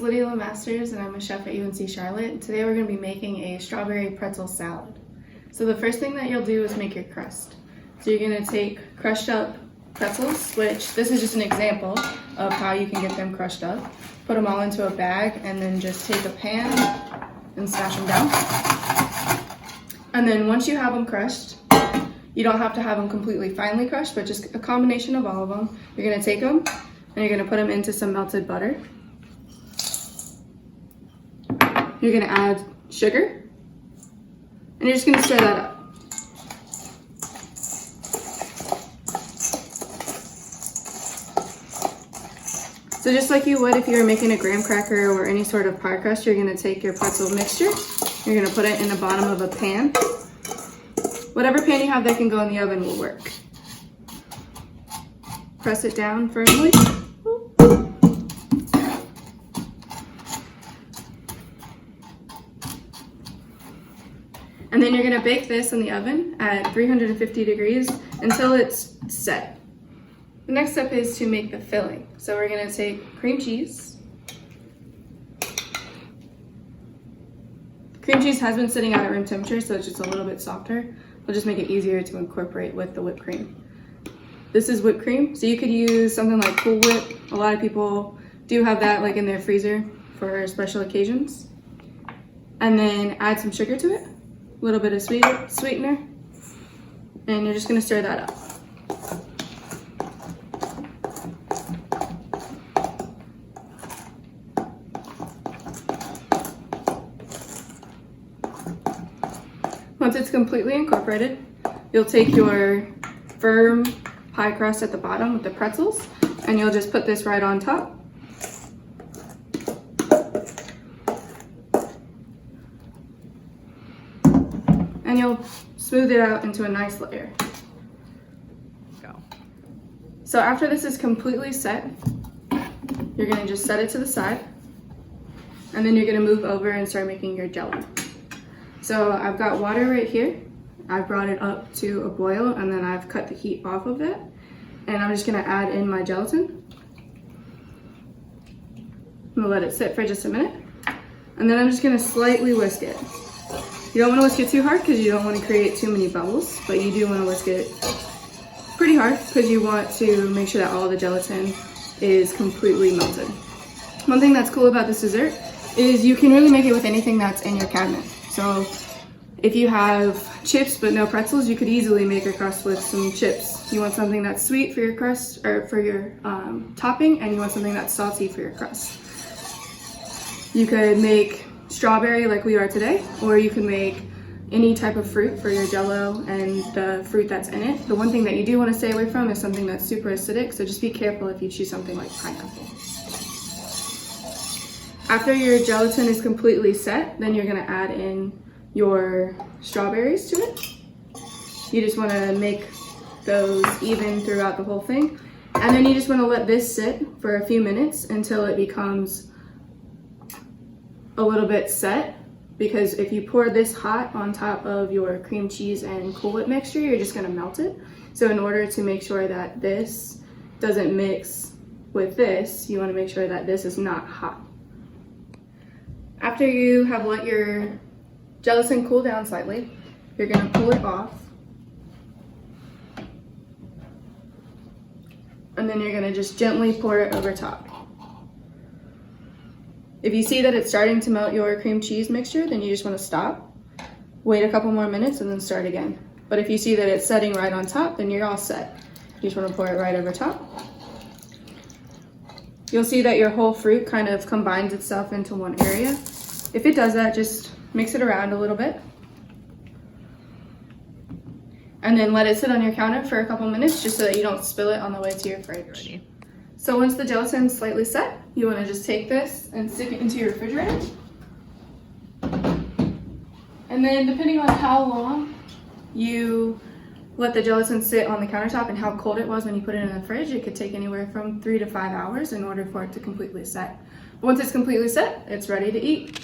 Lydia Masters and I'm a chef at UNC Charlotte. Today we're going to be making a strawberry pretzel salad. So the first thing that you'll do is make your crust. So you're going to take crushed up pretzels, which this is just an example of how you can get them crushed up. Put them all into a bag and then just take a pan and smash them down. And then once you have them crushed, you don't have to have them completely finely crushed, but just a combination of all of them. You're going to take them and you're going to put them into some melted butter. You're going to add sugar, and you're just going to stir that up. So just like you would if you were making a graham cracker or any sort of pie crust, you're going to take your pretzel mixture, you're going to put it in the bottom of a pan. Whatever pan you have that can go in the oven will work. Press it down firmly. And then you're going to bake this in the oven at 350 degrees until it's set. The next step is to make the filling. So we're going to take cream cheese. Cream cheese has been sitting out at room temperature, so it's just a little bit softer. It'll just make it easier to incorporate with the whipped cream. This is whipped cream, so you could use something like Cool Whip. A lot of people do have that like in their freezer for special occasions. And then add some sugar to it. A little bit of sweetener, and you're just going to stir that up. Once it's completely incorporated, you'll take your firm pie crust at the bottom with the pretzels, and you'll just put this right on top. And you'll smooth it out into a nice layer. Go. So after this is completely set, you're going to just set it to the side, and then you're going to move over and start making your Jell-O. So I've got water right here. I've brought it up to a boil, and then I've cut the heat off of it, and I'm just going to add in my gelatin. I'm going to let it sit for just a minute, and then I'm just going to slightly whisk it. You don't want to whisk it too hard because you don't want to create too many bubbles, but you do want to whisk it pretty hard because you want to make sure that all the gelatin is completely melted. One thing that's cool about this dessert is you can really make it with anything that's in your cabinet. So if you have chips but no pretzels, you could easily make a crust with some chips. You want something that's sweet for your crust or for your topping, and you want something that's salty for your crust. You could make strawberry like we are today, or you can make any type of fruit for your Jell-O and the fruit that's in it. The one thing that you do want to stay away from is something that's super acidic, so just be careful if you choose something like pineapple. After your gelatin is completely set, then you're going to add in your strawberries to it. You just want to make those even throughout the whole thing, and then you just want to let this sit for a few minutes until it becomes a little bit set, because if you pour this hot on top of your cream cheese and Cool Whip mixture, you're just going to melt it. So in order to make sure that this doesn't mix with this, you want to make sure that this is not hot. After you have let your gelatin cool down slightly, you're going to pull it off, and then you're going to just gently pour it over top. If you see that it's starting to melt your cream cheese mixture, then you just want to stop, wait a couple more minutes, and then start again. But if you see that it's setting right on top, then you're all set. You just want to pour it right over top. You'll see that your whole fruit kind of combines itself into one area. If it does that, just mix it around a little bit. And then let it sit on your counter for a couple minutes just so that you don't spill it on the way to your fridge. So once the gelatin's slightly set, you want to just take this and stick it into your refrigerator. And then depending on how long you let the gelatin sit on the countertop and how cold it was when you put it in the fridge, it could take anywhere from 3 to 5 hours in order for it to completely set. Once it's completely set, it's ready to eat.